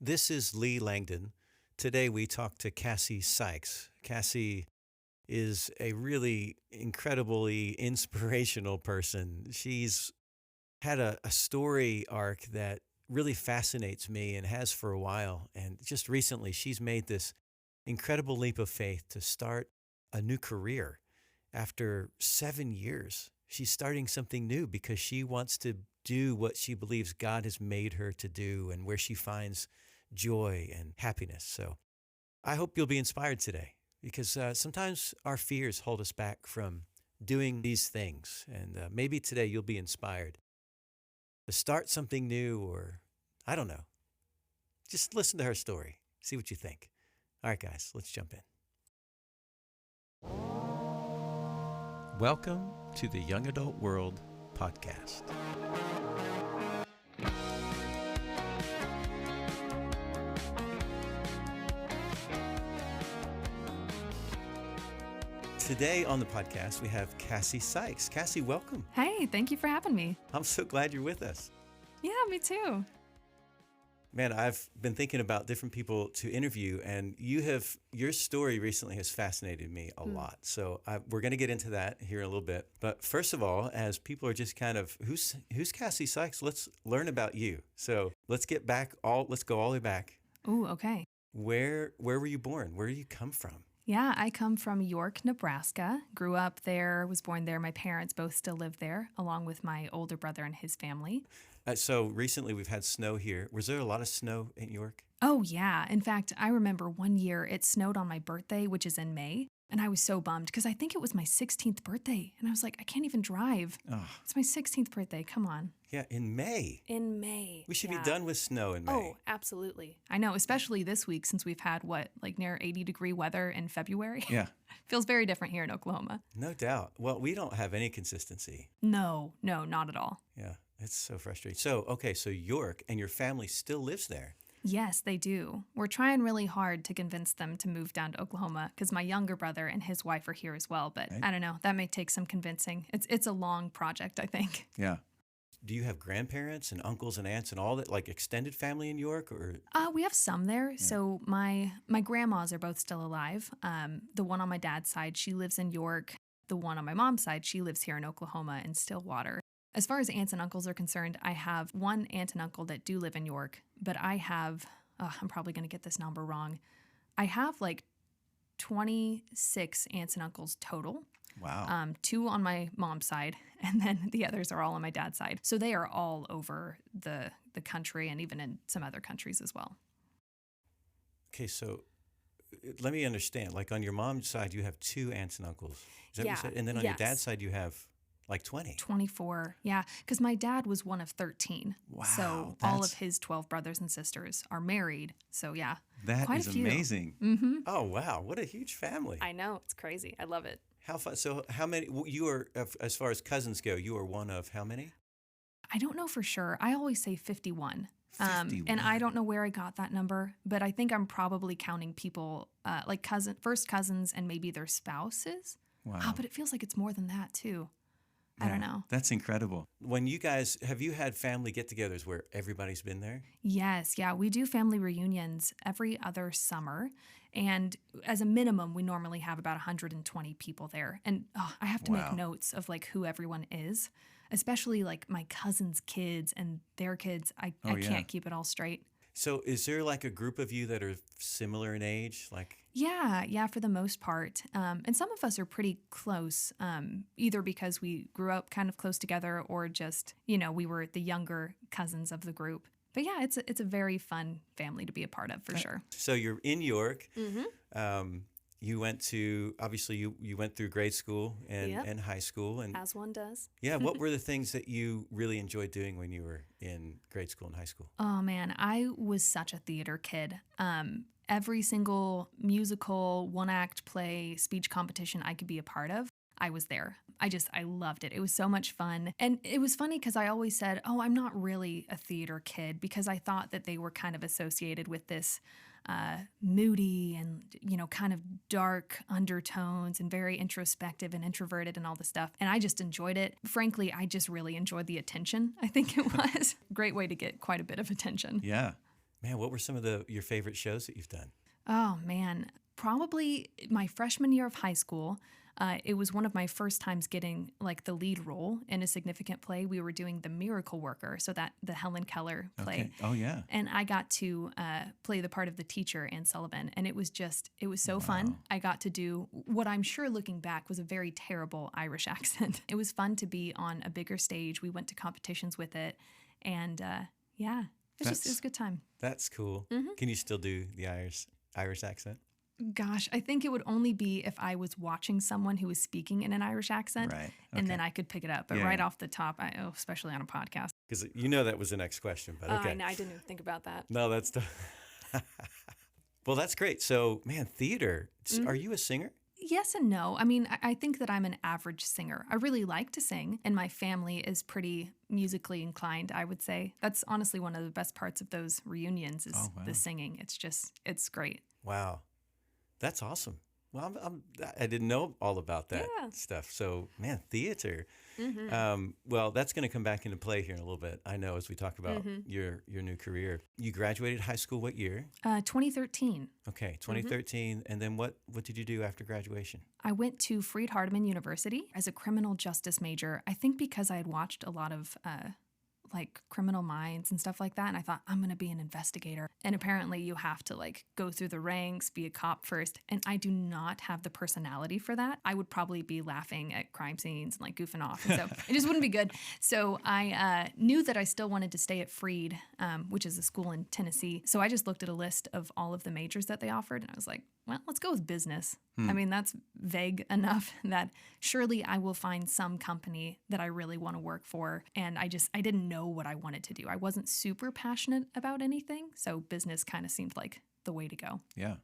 This is Lee Langdon. Today we talk to Cassie Sikes. Cassie is a really incredibly inspirational person. She's had a story arc that really fascinates me and has for a while. And just recently, she's made this incredible leap of faith to start a new career. After 7 years, she's starting something new because she wants to do what she believes God has made her to do and where she finds joy and happiness. So I hope you'll be inspired today because sometimes our fears hold us back from doing these things. And maybe today you'll be inspired to start something new, or I don't know. Just listen to her story. See what you think. All right, guys, let's jump in. Welcome to the Young Adult World podcast. Today on the podcast, we have Cassie Sikes. Cassie, welcome. Hey, thank you for having me. I'm so glad you're with us. Yeah, me too. Man, I've been thinking about different people to interview, and your story recently has fascinated me a lot. So we're going to get into that here in a little bit. But first of all, as people are just kind of, who's Cassie Sikes? Let's learn about you. So let's go all the way back. Ooh, okay. Where were you born? Where do you come from? Yeah, I come from York, Nebraska. Grew up there, was born there. My parents both still live there, along with my older brother and his family. So recently we've had snow here. Was there a lot of snow in York? Oh, yeah. In fact, I remember one year it snowed on my birthday, which is in May. And I was so bummed because I think it was my 16th birthday. And I was like, I can't even drive. Oh. It's my 16th birthday. Come on. Yeah, in May. In May. We should be done with snow in May. Oh, absolutely. I know, especially this week since we've had, near 80-degree weather in February? Yeah. Feels very different here in Oklahoma. No doubt. Well, we don't have any consistency. No, not at all. Yeah, it's so frustrating. So York and your family still lives there. Yes, they do. We're trying really hard to convince them to move down to Oklahoma because my younger brother and his wife are here as well. But right. I don't know. That may take some convincing. It's a long project, I think. Yeah. Do you have grandparents and uncles and aunts and all that, like extended family in York? Or we have some there. Yeah. So my grandmas are both still alive. The one on my dad's side, she lives in York. The one on my mom's side, she lives here in Oklahoma in Stillwater. As far as aunts and uncles are concerned, I have one aunt and uncle that do live in York, but I have, I'm probably going to get this number wrong. I have 26 aunts and uncles total. Wow. 2 on my mom's side, and then the others are all on my dad's side. So they are all over the country and even in some other countries as well. Okay, so let me understand. Like on your mom's side, you have 2 aunts and uncles. Is that what you said? And then on your dad's side, you have 20? 24, yeah. Because my dad was one of 13. Wow. So all of his 12 brothers and sisters are married. So yeah. That is amazing. Mm-hmm. Oh, wow. What a huge family. I know. It's crazy. I love it. How fun. So how many, you are, as far as cousins go, you are one of how many? I don't know for sure. I always say 51. 51. And I don't know where I got that number, but I think I'm probably counting people first cousins and maybe their spouses. Wow. Oh, but it feels like it's more than that too. I don't know. That's incredible. When have you had family get-togethers where everybody's been there? Yes. Yeah. We do family reunions every other summer. And as a minimum, we normally have about 120 people there. And I have to make notes of who everyone is, especially my cousin's kids and their kids. I can't keep it all straight. So is there a group of you that are similar in age? Yeah, for the most part. And some of us are pretty close, either because we grew up kind of close together or just, we were the younger cousins of the group. But yeah, it's a very fun family to be a part of for sure. So you're in York. Mm-hmm. You went to, obviously you went through grade school and high school. And as one does. Yeah. What were the things that you really enjoyed doing when you were in grade school and high school? Oh man, I was such a theater kid. Every single musical, one-act play, speech competition I could be a part of, I was there. I loved it. It was so much fun. And it was funny because I always said, I'm not really a theater kid because I thought that they were kind of associated with this moody and, kind of dark undertones and very introspective and introverted and all this stuff. And I just enjoyed it. Frankly, I just really enjoyed the attention. I think it was a great way to get quite a bit of attention. Yeah. Man, what were some of your favorite shows that you've done? Oh, man. Probably my freshman year of high school. It was one of my first times getting like the lead role in a significant play. We were doing The Miracle Worker, so that the Helen Keller play. Okay. Oh, yeah. And I got to play the part of the teacher, Anne Sullivan. And it was so fun. I got to do what I'm sure looking back was a very terrible Irish accent. It was fun to be on a bigger stage. We went to competitions with it. And yeah, it was a good time. That's cool. Can you still do the Irish accent? Gosh, I think it would only be if I was watching someone who was speaking in an Irish accent, Right. and Okay. then I could pick it up. But Yeah, right yeah. off the top, especially on a podcast. Because that was the next question, but okay. I didn't even think about that. No, that's well, that's great. So, man, theater. Are you a singer? Yes and no. I mean, I think that I'm an average singer. I really like to sing, and my family is pretty musically inclined, I would say. That's honestly one of the best parts of those reunions is Oh, wow. the singing. It's great. Wow, that's awesome. Well, I didn't know all about that Yeah. stuff. So, man, theater. Well, that's going to come back into play here in a little bit. I know as we talk about your new career. You graduated high school what year? 2013. Okay, 2013. And then what did you do after graduation? I went to Freed-Hardeman University as a criminal justice major. I think because I had watched a lot of like Criminal Minds and stuff like that, and I thought I'm going to be an investigator. And apparently you have to like go through the ranks, be a cop first, and I do not have the personality for that. I would probably be laughing at crime scenes and like goofing off, and so it just wouldn't be good. So I knew that I still wanted to stay at Freed, which is a school in Tennessee. So I just looked at a list of all of the majors that they offered, and I was like, well, let's go with business. I mean, that's vague enough that surely I will find some company that I really want to work for. And I didn't know what I wanted to do. I wasn't super passionate about anything. So business kind of seemed like the way to go. Yeah.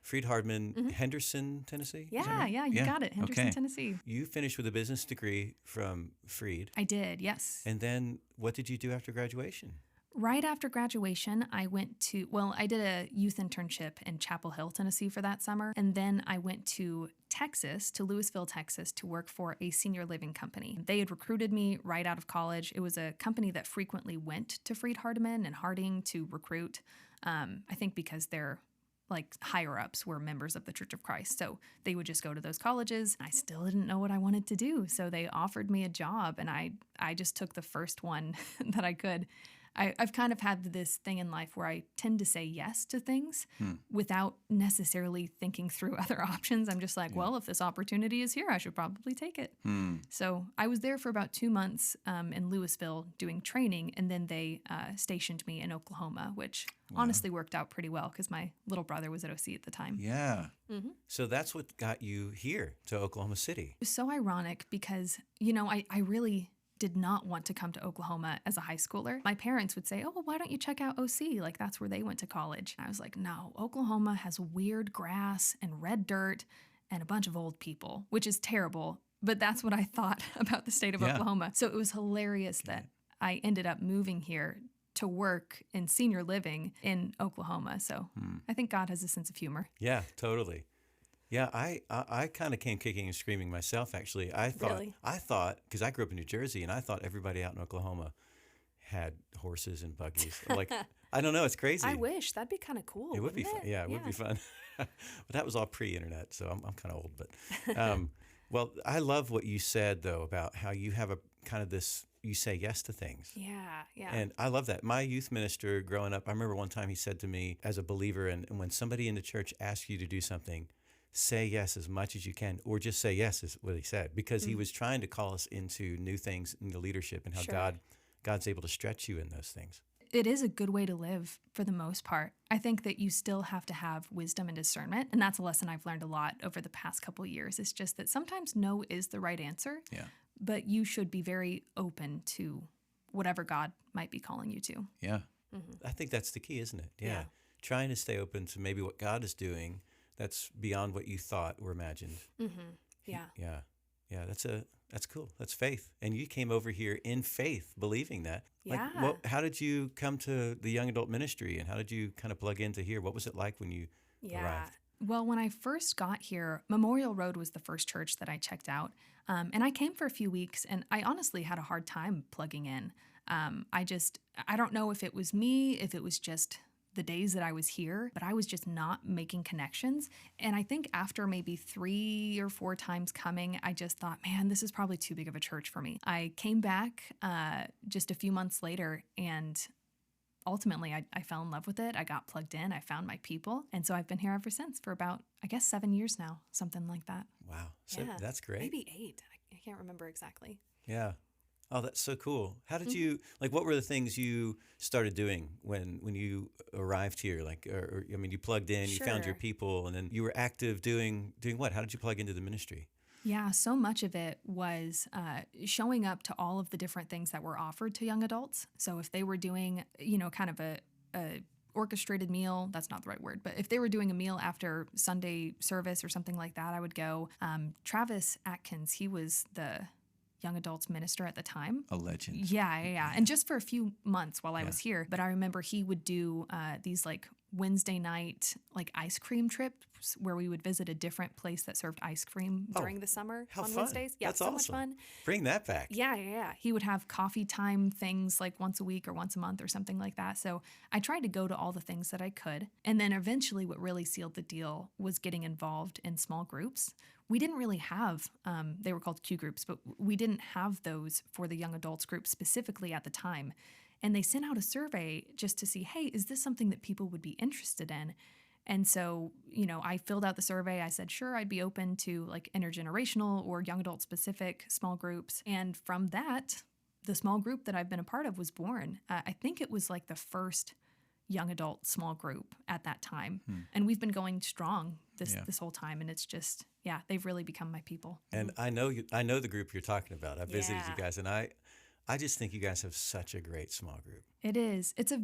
Freed-Hardeman, Henderson, Tennessee? Is that Yeah, right? yeah, you Yeah, got it. Henderson, okay. Tennessee. You finished with a business degree from Freed. I did, yes. And then what did you do after graduation? Right after graduation, I did a youth internship in Chapel Hill, Tennessee for that summer. And then I went to Texas, to Lewisville, Texas, to work for a senior living company. They had recruited me right out of college. It was a company that frequently went to Freed-Hardeman and Harding to recruit, I think because their like higher ups were members of the Church of Christ. So they would just go to those colleges. I still didn't know what I wanted to do. So they offered me a job, and I just took the first one that I could. I've kind of had this thing in life where I tend to say yes to things without necessarily thinking through other options. I'm just like, well, if this opportunity is here, I should probably take it. So I was there for about 2 months in Lewisville doing training, and then they stationed me in Oklahoma, which honestly worked out pretty well because my little brother was at OC at the time. Yeah. So that's what got you here to Oklahoma City. It was so ironic because, I really did not want to come to Oklahoma as a high schooler. My parents would say, oh, well, why don't you check out OC? Like, that's where they went to college. I was like, no, Oklahoma has weird grass and red dirt and a bunch of old people, which is terrible. But that's what I thought about the state of Oklahoma. So it was hilarious that I ended up moving here to work in senior living in Oklahoma. So I think God has a sense of humor. Yeah, totally. Yeah, I kind of came kicking and screaming myself, actually. I thought, because I grew up in New Jersey, and I thought everybody out in Oklahoma had horses and buggies. Like, I don't know, it's crazy. I wish. That'd be kind of cool. It would be wouldn't fun. Yeah, it would be fun. But that was all pre-internet, so I'm kind of old. But, well, I love what you said, though, about how you have a kind of this, you say yes to things. Yeah, yeah. And I love that. My youth minister growing up, I remember one time he said to me as a believer, and when somebody in the church asks you to do something, say yes as much as you can, or just say yes is what he said, because he was trying to call us into new things in the leadership and how God's able to stretch you in those things. It is a good way to live for the most part. I think that you still have to have wisdom and discernment. And that's a lesson I've learned a lot over the past couple of years. It's just that sometimes no is the right answer, but you should be very open to whatever God might be calling you to. Yeah. I think that's the key, isn't it? Yeah. Trying to stay open to maybe what God is doing that's beyond what you thought or imagined. Yeah. Yeah, that's cool. That's faith. And you came over here in faith, believing that. Yeah. How did you come to the young adult ministry, and how did you kind of plug into here? What was it like when you arrived? Well, when I first got here, Memorial Road was the first church that I checked out. And I came for a few weeks, and I honestly had a hard time plugging in. I don't know if it was me, if it was just the days that I was here, but I was just not making connections. And I think after maybe 3 or 4 times coming, I just thought, man, this is probably too big of a church for me. I came back just a few months later, and ultimately I fell in love with it. I got plugged in. I found my people. And so I've been here ever since for about, I guess, 7 years now, something like that. Wow. So Yeah, that's great. maybe 8. I can't remember exactly. Yeah. Oh, that's so cool. How did you, like, what were the things you started doing when you arrived here? Like, I mean, you plugged in, you found your Sure. people, and then you were active doing what? How did you plug into the ministry? Yeah, so much of it was showing up to all of the different things that were offered to young adults. So if they were doing, kind of a orchestrated meal, that's not the right word, but if they were doing a meal after Sunday service or something like that, I would go. Travis Atkins, he was the young adults minister at the time. A legend. Yeah. And just for a few months while I Yeah. was here. But I remember he would do these like Wednesday night like ice cream trips where we would visit a different place that served ice cream during the summer How on fun. Wednesdays. Yeah, That's so awesome. much fun. Bring that back. Yeah. He would have coffee time things like once a week or once a month or something like that. So I tried to go to all the things that I could. And then eventually what really sealed the deal was getting involved in small groups. We didn't really have, they were called Q groups, but we didn't have those for the young adults group specifically at the time. And they sent out a survey just to see, hey, is this something that people would be interested in? And so, I filled out the survey. I said, sure, I'd be open to like intergenerational or young adult specific small groups. And from that, the small group that I've been a part of was born. I think it was like the first young adult small group at that time. And we've been going strong this whole time. And it's just, they've really become my people. And I know the group you're talking about. I visited you Yeah. guys, and I just think you guys have such a great small group. It is. It's a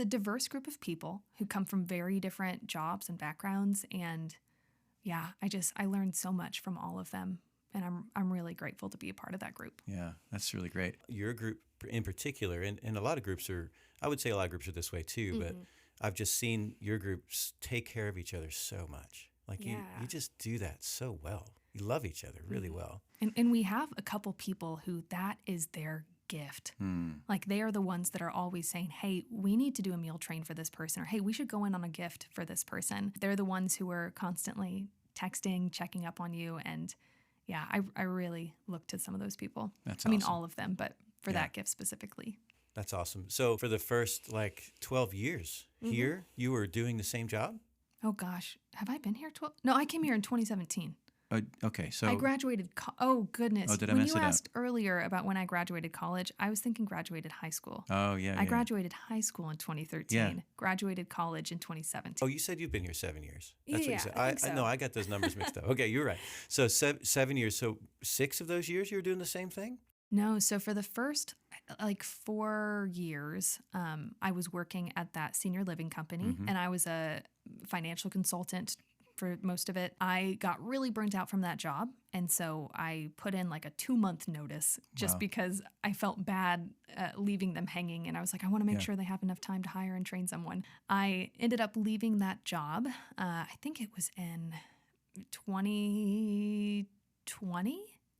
diverse group of people who come from very different jobs and backgrounds. And I learned so much from all of them. And I'm really grateful to be a part of that group. Yeah, that's really great. Your group in particular, and a lot of groups are, I would say a lot of groups are this way too, but I've just seen your groups take care of each other so much. Like you just do that so well. You love each other really well. And we have a couple people who that is their gift. Like they are the ones that are always saying, hey, we need to do a meal train for this person, or hey, we should go in on a gift for this person. They're the ones who are constantly texting, checking up on you. And I really look to some of those people. That's I mean, awesome. all of them, but for that gift specifically. That's awesome. So for the first 12 years here, you were doing the same job? Oh gosh, have I been here 12? No, I came here in 2017. Okay, so I graduated. Oh goodness! Oh, did I when mess you it up? asked earlier about when I graduated college, I was thinking graduated high school. Oh yeah, I graduated high school in 2013. Yeah. Graduated college in 2017. Oh, you said you've been here 7 years. That's what Yeah, you said. I think so. No, I got those numbers mixed up. Okay, you're right. So 7 years. So 6 of those years you were doing the same thing? No, so for the first 4 years, I was working at that senior living company, and I was a financial consultant for most of it. I got really burnt out from that job, and so I put in like a 2-month notice just Wow. because I felt bad leaving them hanging, and I was like, I want to make sure they have enough time to hire and train someone. I ended up leaving that job. I think it was in 2020.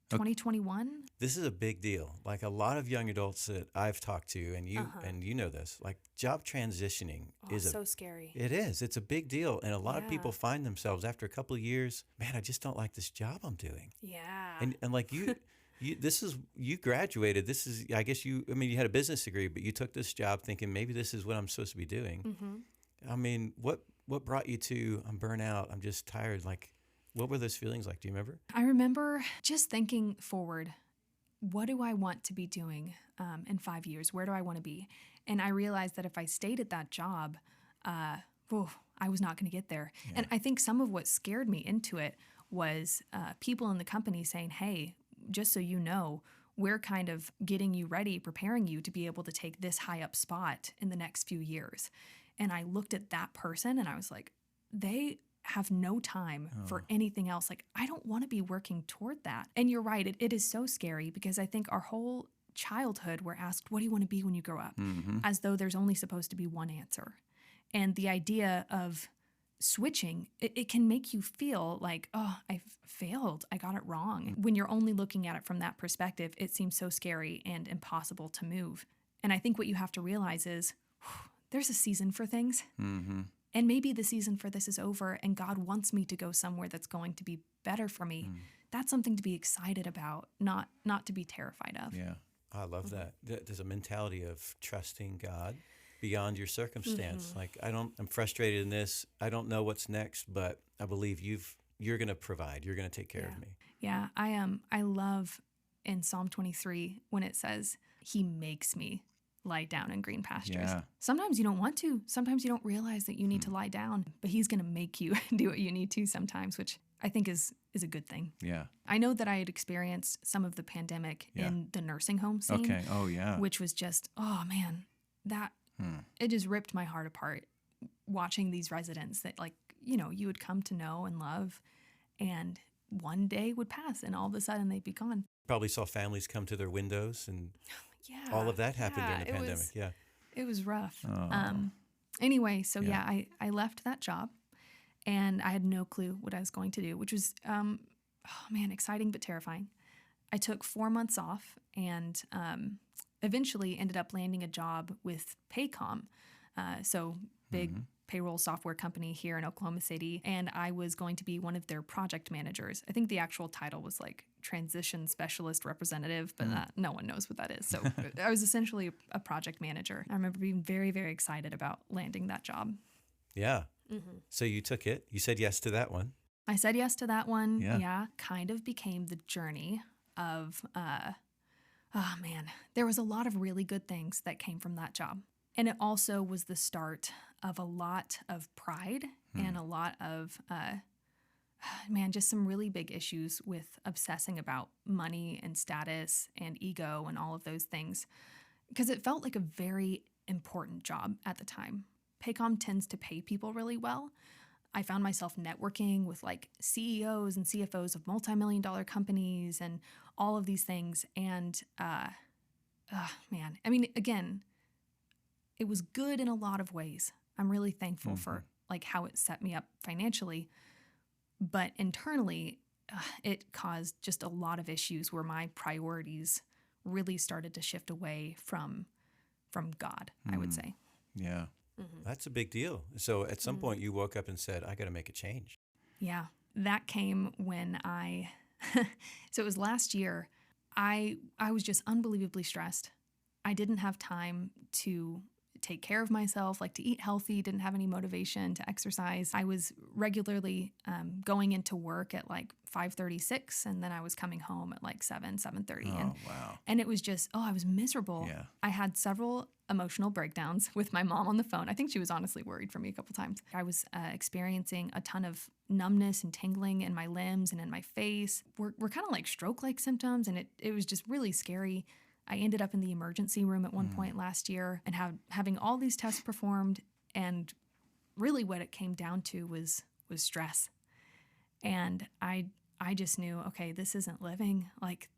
2021. This is a big deal. Like a lot of young adults that I've talked to, and you know this, like job transitioning is so scary. It is. It's a big deal, and a lot of Yeah. people find themselves after a couple of years, man, I just don't like this job I'm doing. Yeah. And like you graduated. This is, I guess you had a business degree, but you took this job thinking maybe this is what I'm supposed to be doing. I mean, what brought you to I'm burnt out, I'm just tired? Like, what were those feelings like? Do you remember? I remember just thinking forward, what do I want to be doing in 5 years? Where do I want to be? And I realized that if I stayed at that job, I was not going to get there. Yeah. And I think some of what scared me into it was people in the company saying, hey, just so you know, we're kind of getting you ready, preparing you to be able to take this high up spot in the next few years. And I looked at that person and I was like, they have no time for anything else. Like, I don't want to be working toward that. And you're right, it is so scary because I think our whole childhood we're asked, what do you want to be when you grow up? As though there's only supposed to be one answer. And the idea of switching, it can make you feel like, oh, I failed. I got it wrong. When you're only looking at it from that perspective, it seems so scary and impossible to move. And I think what you have to realize is there's a season for things. Mm-hmm. And maybe the season for this is over and God wants me to go somewhere that's going to be better for me. That's something to be excited about, not to be terrified of. Yeah. I love that. There's a mentality of trusting God beyond your circumstance. Like, I'm frustrated in this. I don't know what's next, but I believe you're going to provide. You're going to take care of me. Yeah, I love in Psalm 23 when it says, He makes me lie down in green pastures. Yeah. Sometimes you don't want to. Sometimes you don't realize that you need to lie down, but He's going to make you do what you need to sometimes, which I think is a good thing. Yeah. I know that I had experienced some of the pandemic in the nursing home scene. Okay. Oh, yeah. Which was just, oh man, that it just ripped my heart apart watching these residents that, like, you know, you would come to know and love, and one day would pass and all of a sudden they'd be gone. Probably saw families come to their windows, and Yeah. all of that happened during the pandemic. It was rough. Oh. Anyway, so I left that job and I had no clue what I was going to do, which was, exciting but terrifying. I took 4 months off and eventually ended up landing a job with Paycom. So big payroll software company here in Oklahoma City. And I was going to be one of their project managers. I think the actual title was like transition specialist representative, but no one knows what that is. So I was essentially a project manager. I remember being very, very excited about landing that job. Yeah. So you took it. You said yes to that one. I said yes to that one. Yeah. Kind of became the journey of, there was a lot of really good things that came from that job. And it also was the start of a lot of pride and a lot of, just some really big issues with obsessing about money and status and ego and all of those things. Because it felt like a very important job at the time. Paycom tends to pay people really well. I found myself networking with like CEOs and CFOs of multi-million-dollar companies and all of these things. And, again, it was good in a lot of ways. I'm really thankful for like how it set me up financially. But internally, it caused just a lot of issues where my priorities really started to shift away from God, I would say. Yeah. That's a big deal. So at some point you woke up and said, I got to make a change. Yeah, that came when so it was last year, I was just unbelievably stressed. I didn't have time to take care of myself, like to eat healthy, didn't have any motivation to exercise. I was regularly going into work at like 5:36, and then I was coming home at like 7:30. Oh, wow. And it was just, I was miserable. Yeah. I had several emotional breakdowns with my mom on the phone. I think she was honestly worried for me a couple times. I was experiencing a ton of numbness and tingling in my limbs and in my face. We're kind of like stroke-like symptoms, and it was just really scary. I ended up in the emergency room at one point last year and having all these tests performed, and really what it came down to was stress. And I just knew, okay, this isn't living. Like,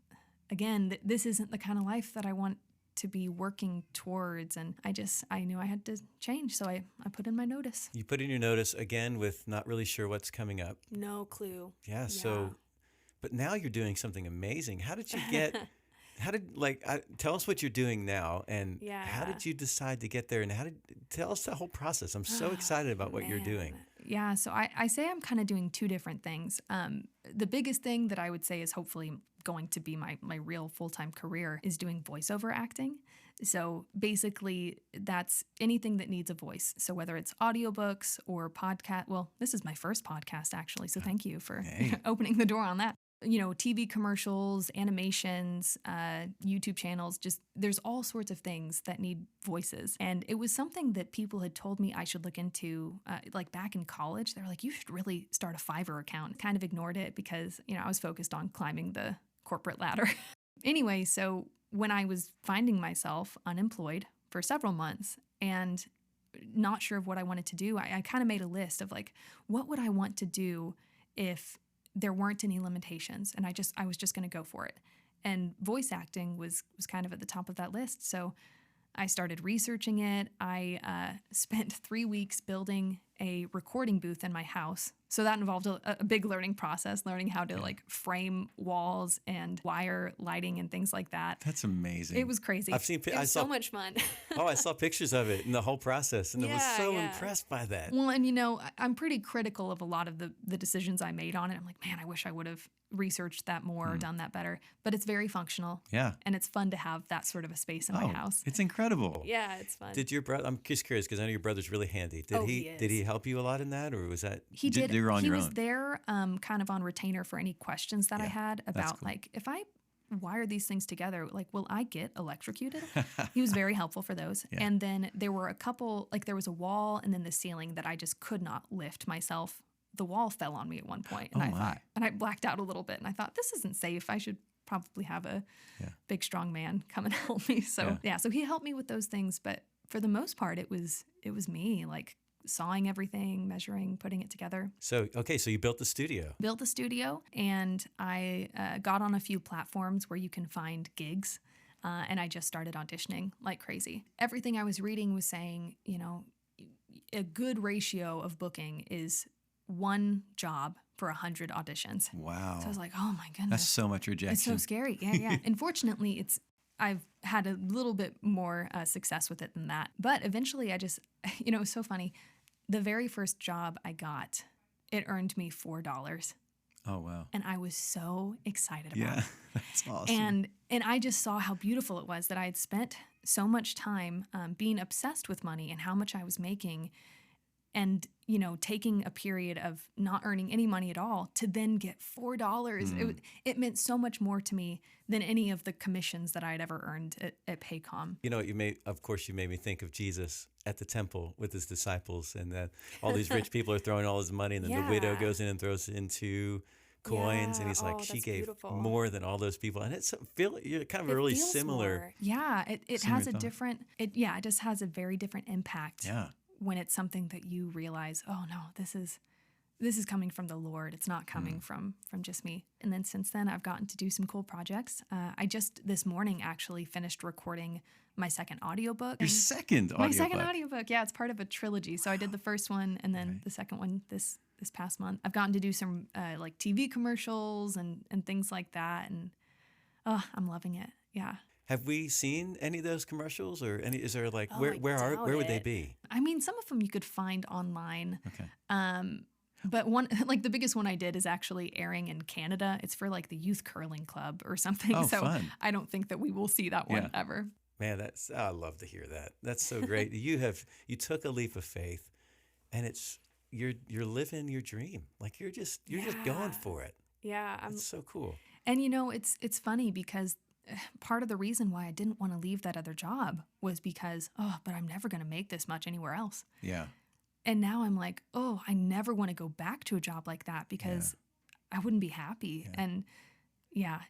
again, this isn't the kind of life that I want to be working towards. And I knew I had to change. So I put in my notice. You put in your notice again with not really sure what's coming up. No clue. Yeah. So, but now you're doing something amazing. How did you get... tell us what you're doing now, and how did you decide to get there, and tell us the whole process. I'm so excited about what you're doing. Yeah, so I say I'm kind of doing two different things. The biggest thing that I would say is hopefully going to be my real full-time career is doing voiceover acting. So basically, that's anything that needs a voice. So whether it's audiobooks or podcast, well, this is my first podcast actually, so thank you for opening the door on that. You know, TV commercials, animations, YouTube channels, just there's all sorts of things that need voices. And it was something that people had told me I should look into, like back in college. They were like, you should really start a Fiverr account. Kind of ignored it because, I was focused on climbing the corporate ladder. Anyway, so when I was finding myself unemployed for several months and not sure of what I wanted to do, I kind of made a list of like, what would I want to do if there weren't any limitations, and I was just going to go for it. And voice acting was kind of at the top of that list. So I started researching it. I spent 3 weeks building a recording booth in my house. So that involved a big learning process, learning how to like frame walls and wire lighting and things like that. That's amazing. It was crazy. It was so much fun. I saw pictures of it and the whole process, and I was so impressed by that. Well, and I'm pretty critical of a lot of the decisions I made on it. I'm like, man, I wish I would have researched that more or done that better. But it's very functional. Yeah. And it's fun to have that sort of a space in my house. It's incredible. Yeah, it's fun. Did your brother? I'm just curious because I know your brother's really handy. Did he help you a lot in that, or was that he did? You were on he your was own. there, kind of on retainer for any questions that I had about like if I wire these things together, like will I get electrocuted? He was very helpful for those. Yeah. And then there were a couple, like there was a wall and then the ceiling that I just could not lift myself. The wall fell on me at one point, and I blacked out a little bit, and I thought this isn't safe. I should probably have a big strong man come and help me. So so he helped me with those things, but for the most part, it was me like sawing everything, measuring, putting it together. So you built the studio. Built the studio, and I got on a few platforms where you can find gigs, and I just started auditioning like crazy. Everything I was reading was saying, a good ratio of booking is one job for 100 auditions. Wow. So I was like, oh my goodness. That's so much rejection. It's so scary. Yeah. And fortunately, I've had a little bit more success with it than that. But eventually I just, it was so funny. The very first job I got, it earned me $4. Oh, wow. And I was so excited about it. That's awesome. And I just saw how beautiful it was that I had spent so much time being obsessed with money and how much I was making, and taking a period of not earning any money at all to then get $4. It meant so much more to me than any of the commissions that I had ever earned at Paycom. You made me think of Jesus at the temple with his disciples, and that all these rich people are throwing all his money, and then the widow goes in and throws into coins, and he's like, she gave beautiful. more than all those people, and it's kind of a really similar. More. Yeah, it Similar has a thought. different. It just has a very different impact. Yeah. When it's something that you realize, oh no, this is coming from the Lord. It's not coming from just me. And then since then, I've gotten to do some cool projects. I just this morning actually finished recording my second audiobook. Your second audiobook? My second audiobook. Yeah, it's part of a trilogy. So I did the first one and then the second one this past month. I've gotten to do some like TV commercials and things like that. And I'm loving it. Yeah. Have we seen any of those commercials, or any? Is there like Oh, where I would they doubt be? I mean, some of them you could find online. Okay. But one, like the biggest one I did is actually airing in Canada. It's for like the youth curling club or something. Oh, so fun. I don't think that we will see that one ever. Man, I love to hear that. That's so great. You took a leap of faith, and you're living your dream. Like you're just going for it. Yeah. It's so cool. And it's funny because part of the reason why I didn't want to leave that other job was because, but I'm never going to make this much anywhere else. Yeah. And now I'm like, I never want to go back to a job like that because I wouldn't be happy. Yeah. And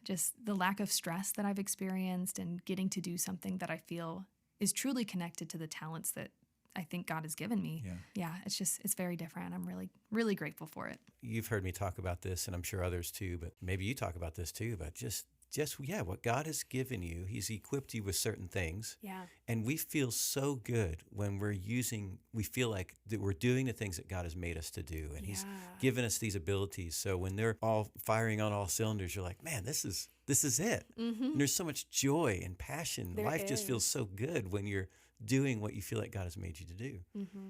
just the lack of stress that I've experienced and getting to do something that I feel is truly connected to the talents that I think God has given me. Yeah, it's very different. I'm really, really grateful for it. You've heard me talk about this, and I'm sure others too, but maybe you talk about this too, but just what God has given you, He's equipped you with certain things. Yeah. And we feel so good when we feel like that we're doing the things that God has made us to do. And He's given us these abilities. So when they're all firing on all cylinders, you're like, man, this is it. Mm-hmm. And there's so much joy and passion. Life just feels so good when you're doing what you feel like God has made you to do. Mm-hmm.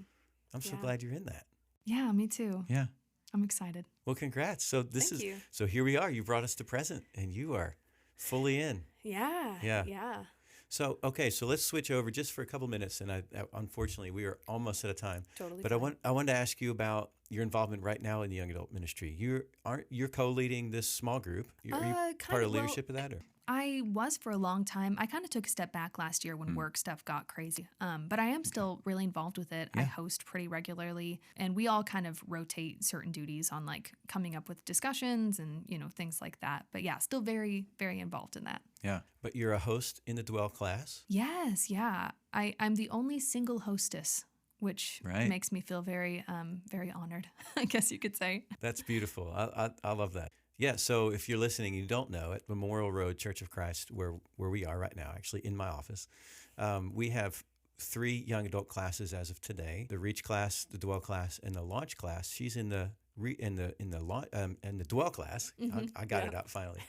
I'm so glad you're in that. Yeah, me too. Yeah. I'm excited. Well, congrats. So Thank you. So here we are. You brought us to present, and you are fully in. Yeah. So, okay, so let's switch over just for a couple minutes. And unfortunately, we are almost out of time. Totally. But I wanted to ask you about your involvement right now in the young adult ministry. You're co-leading this small group. Are you part of leadership of that? Or? I was for a long time. I kind of took a step back last year when work stuff got crazy. But I am still really involved with it. Yeah. I host pretty regularly, and we all kind of rotate certain duties on like coming up with discussions and, things like that. But yeah, still very, very involved in that. Yeah. But you're a host in the Dwell class? Yes, yeah. I'm the only single hostess, which makes me feel very, very honored, I guess you could say. That's beautiful. I love that. Yeah, so if you're listening and you don't know, at Memorial Road Church of Christ, where we are right now, actually in my office, we have 3 young adult classes as of today: the Reach class, the Dwell class, and the Launch class. She's in the Dwell class. I got it out finally,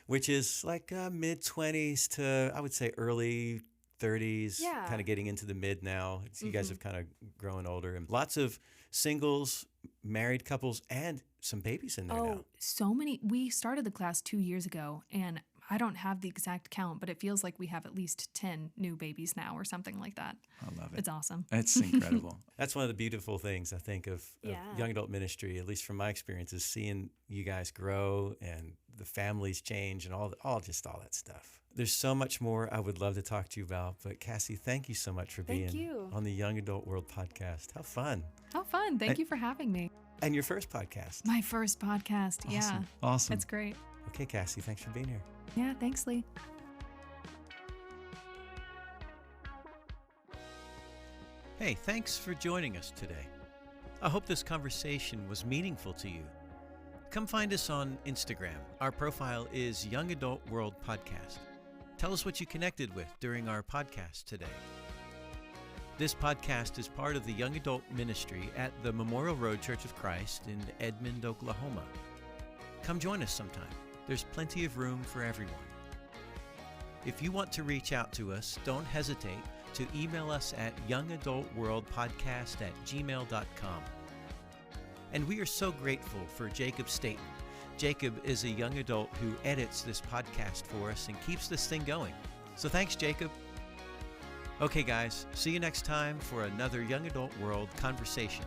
which is like mid 20s to, I would say, early 30s. Kind of getting into the mid now. You guys have kind of grown older, and lots of singles, married couples, and some babies in there now. Oh, so many. We started the class 2 years ago, and I don't have the exact count, but it feels like we have at least 10 new babies now or something like that. I love it. It's awesome. It's incredible. That's one of the beautiful things, I think, of young adult ministry, at least from my experience, is seeing you guys grow and the families change and all that stuff. There's so much more I would love to talk to you about, but Cassie, thank you so much for being on the Young Adult World podcast. How fun. How fun. Thank you for having me. And your first podcast. My first podcast. Yeah. Awesome. That's great. Okay, Cassie, thanks for being here. Yeah, thanks, Lee. Hey, thanks for joining us today. I hope this conversation was meaningful to you. Come find us on Instagram. Our profile is Young Adult World Podcast. Tell us what you connected with during our podcast today. This podcast is part of the Young Adult Ministry at the Memorial Road Church of Christ in Edmond, Oklahoma. Come join us sometime. There's plenty of room for everyone. If you want to reach out to us, don't hesitate to email us at youngadultworldpodcast@gmail.com. And we are so grateful for Jacob Staten. Jacob is a young adult who edits this podcast for us and keeps this thing going. So thanks, Jacob. Okay, guys, see you next time for another Young Adult World conversation.